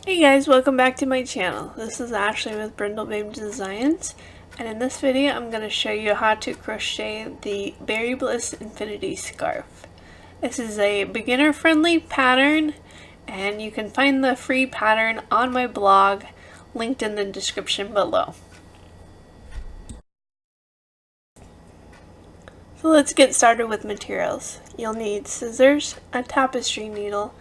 Hey guys, welcome back to my channel. This is Ashley with Brindle Babe Designs, and in this video I'm going to show you how to crochet the Berry Bliss Infinity Scarf. This is a beginner friendly pattern, and you can find the free pattern on my blog linked in the description below. So let's get started with materials. You'll need scissors, a tapestry needle,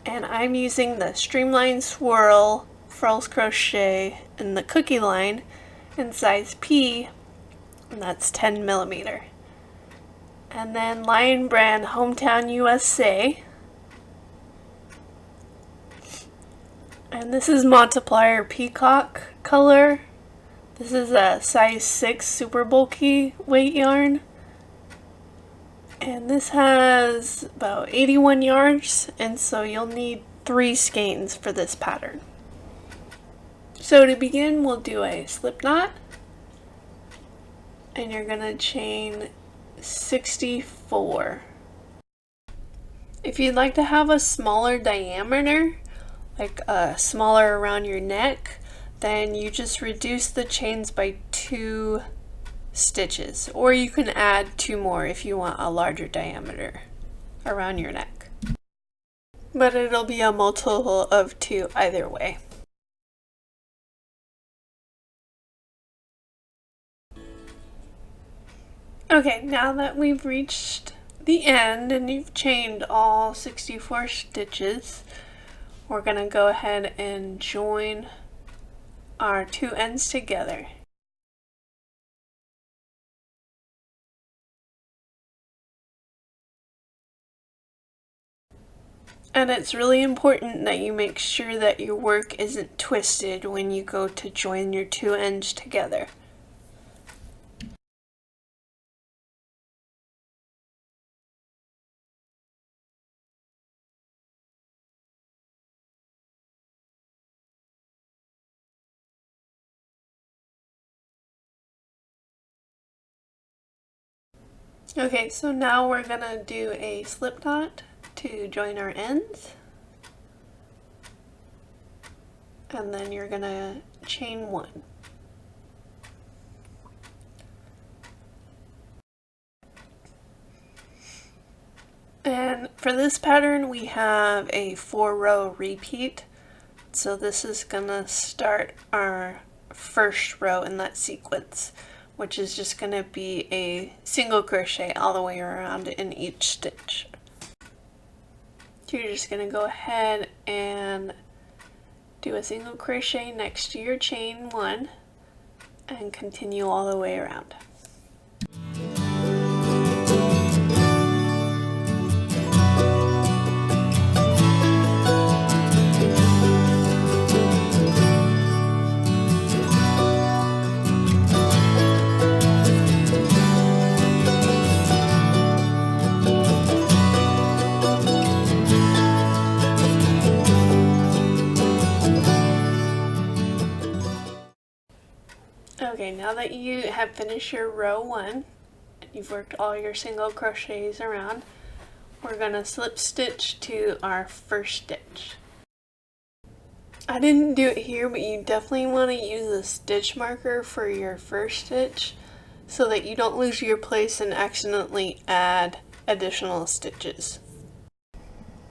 and I'm using the Streamline Swirl Furls Crochet in the cookie line in size P, and that's 10mm. And then Lion Brand Hometown USA. And this is Multiplier Peacock color. This is a size 6 super bulky weight yarn. And this has about 81 yards, and so you'll need 3 skeins for this pattern. So to begin, we'll do a slip knot, and you're going to chain 64. If you'd like to have a smaller diameter, like smaller around your neck, then you just reduce the chains by 2 stitches, or you can add 2 more if you want a larger diameter around your neck, but it'll be a multiple of 2 either way. Okay, now that we've reached the end and you've chained all 64 stitches, we're going to go ahead and join our 2 ends together. And it's really important that you make sure that your work isn't twisted when you go to join your 2 ends together. Okay, so now we're gonna do a slip knot to join our ends, and then you're gonna chain 1. And for this pattern we have a 4-row repeat, so this is gonna start our first row in that sequence, which is just gonna be a single crochet all the way around in each stitch. So you're just going to go ahead and do a single crochet next to your chain 1 and continue all the way around. Okay, now that you have finished your row 1, you've worked all your single crochets around, we're going to slip stitch to our first stitch. I didn't do it here, but you definitely want to use a stitch marker for your first stitch so that you don't lose your place and accidentally add additional stitches.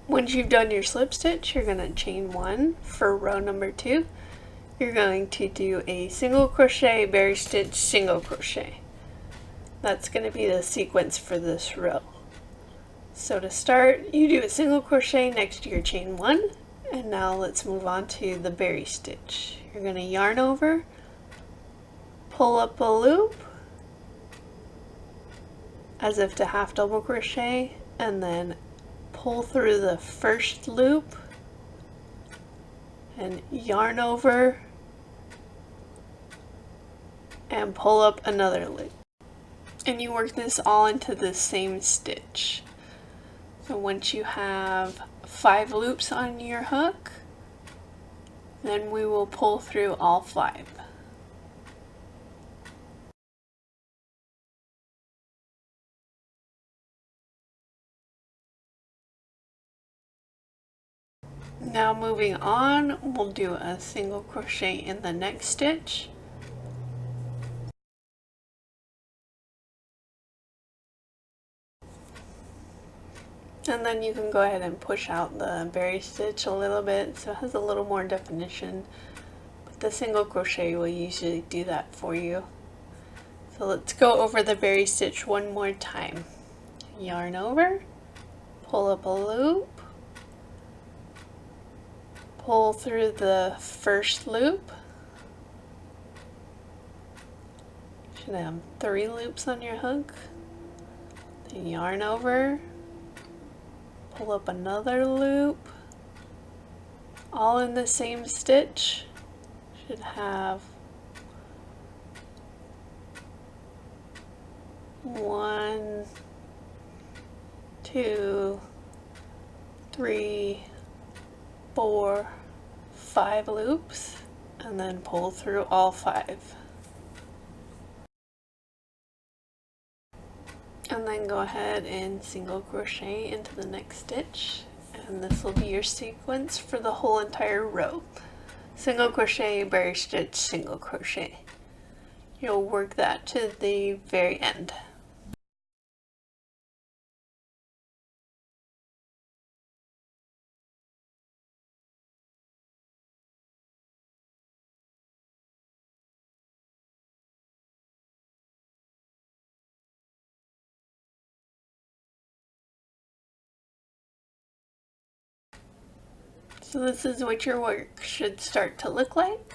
Once you've done your slip stitch, you're going to chain 1 for row number 2. You're going to do a single crochet, berry stitch, single crochet. That's going to be the sequence for this row. So to start, you do a single crochet next to your chain 1, and now let's move on to the berry stitch. You're going to yarn over, pull up a loop as if to half double crochet, and then pull through the first loop and yarn over and pull up another loop, and you work this all into the same stitch. So once you have 5 loops on your hook, then we will pull through all 5. Now moving on, we'll do a single crochet in the next stitch. And then you can go ahead and push out the berry stitch a little bit so it has a little more definition. But the single crochet will usually do that for you. So let's go over the berry stitch one more time. Yarn over, pull up a loop, pull through the first loop. You should have 3 loops on your hook. Then yarn over, pull up another loop, all in the same stitch. Should have 1, 2, 3, 4, 5 loops, and then pull through all 5. And then go ahead and single crochet into the next stitch, and this will be your sequence for the whole entire row. Single crochet, berry stitch, single crochet. You'll work that to the very end. So this is what your work should start to look like.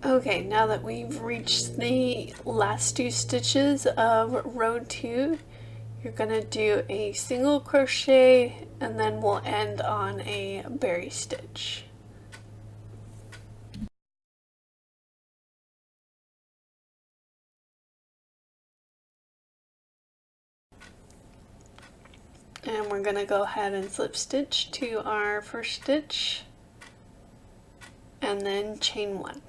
Okay, now that we've reached the last 2 stitches of row 2, you're gonna do a single crochet and then we'll end on a berry stitch. And we're going to go ahead and slip stitch to our first stitch and then chain 1.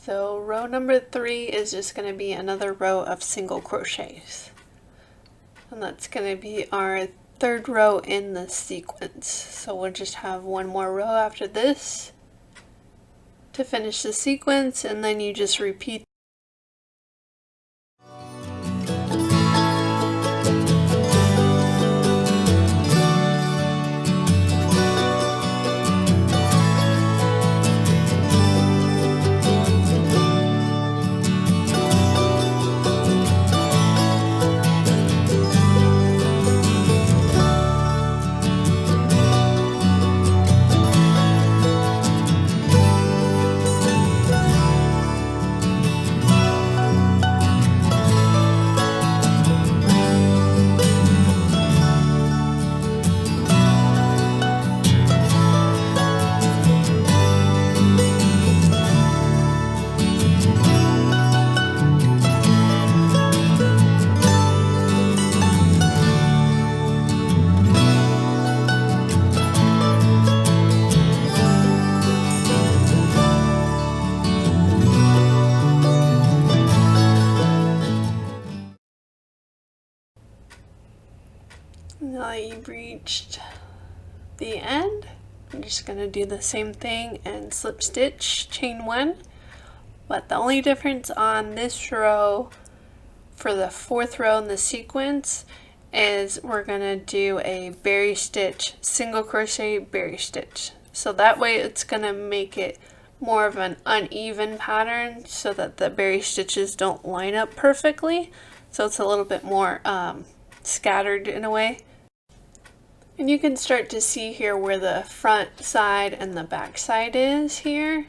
So row number 3 is just going to be another row of single crochets. And that's going to be our 3rd row in the sequence. So we'll just have one more row after this to finish the sequence, and then you just repeat. Now that you've reached the end, I'm just going to do the same thing and slip stitch, chain 1. But the only difference on this row for the 4th row in the sequence is we're going to do a berry stitch, single crochet, berry stitch. So that way it's going to make it more of an uneven pattern so that the berry stitches don't line up perfectly. So it's a little bit more scattered in a way. And you can start to see here where the front side and the back side is here.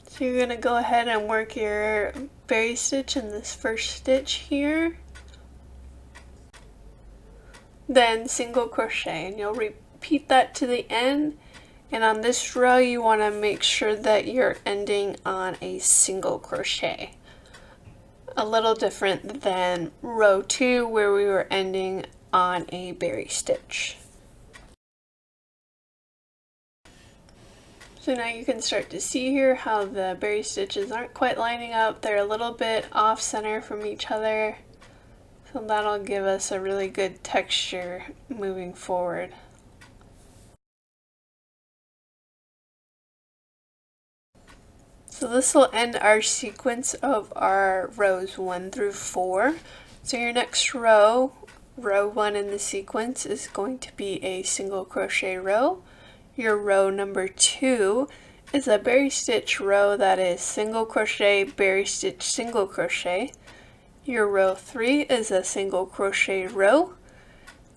So you're going to go ahead and work your berry stitch in this first stitch here. Then single crochet, and you'll repeat that to the end, And on this row you want to make sure that you're ending on a single crochet. A little different than row 2 where we were ending on a berry stitch. So now you can start to see here how the berry stitches aren't quite lining up. They're a little bit off center from each other. So that'll give us a really good texture moving forward. So this will end our sequence of our rows 1 through 4. So your next row, row 1 in the sequence, is going to be a single crochet row. Your row number 2 is a berry stitch row that is single crochet, berry stitch, single crochet. Your row 3 is a single crochet row.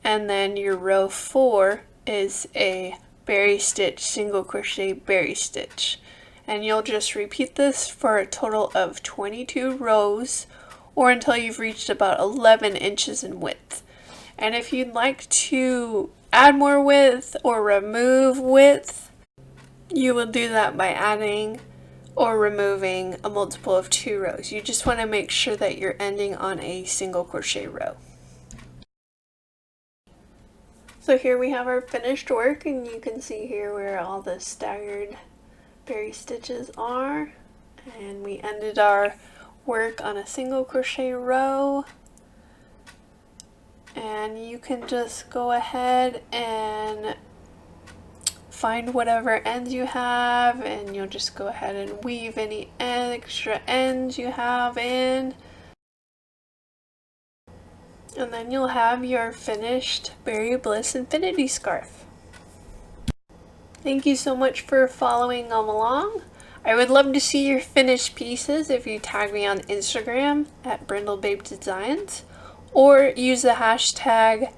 And then your row 4 is a berry stitch, single crochet, berry stitch. And you'll just repeat this for a total of 22 rows or until you've reached about 11 inches in width. And if you'd like to add more width or remove width, you will do that by adding or removing a multiple of 2 rows. You just want to make sure that you're ending on a single crochet row. So here we have our finished work, and you can see here where all the staggered berry stitches are, and we ended our work on a single crochet row. And you can just go ahead and find whatever ends you have, and you'll just go ahead and weave any extra ends you have in, and then you'll have your finished Berry Bliss Infinity Scarf. Thank you so much for following along. I would love to see your finished pieces if you tag me on Instagram at Brindle Babe Designs, or use the hashtag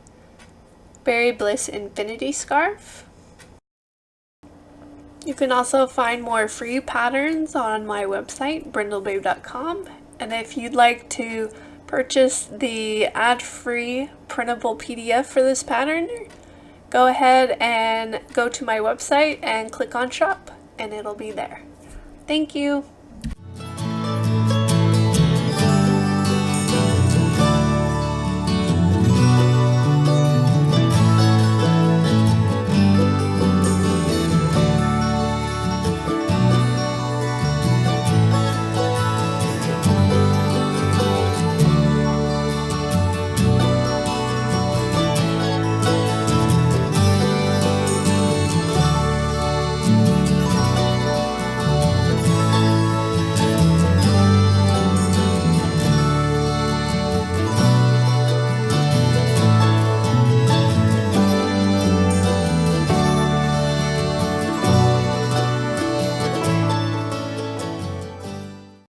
Berry Bliss Infinity Scarf. You can also find more free patterns on my website, brindlebabe.com, and if you'd like to purchase the ad-free printable PDF for this pattern, go ahead and go to my website and click on shop, and it'll be there. Thank you.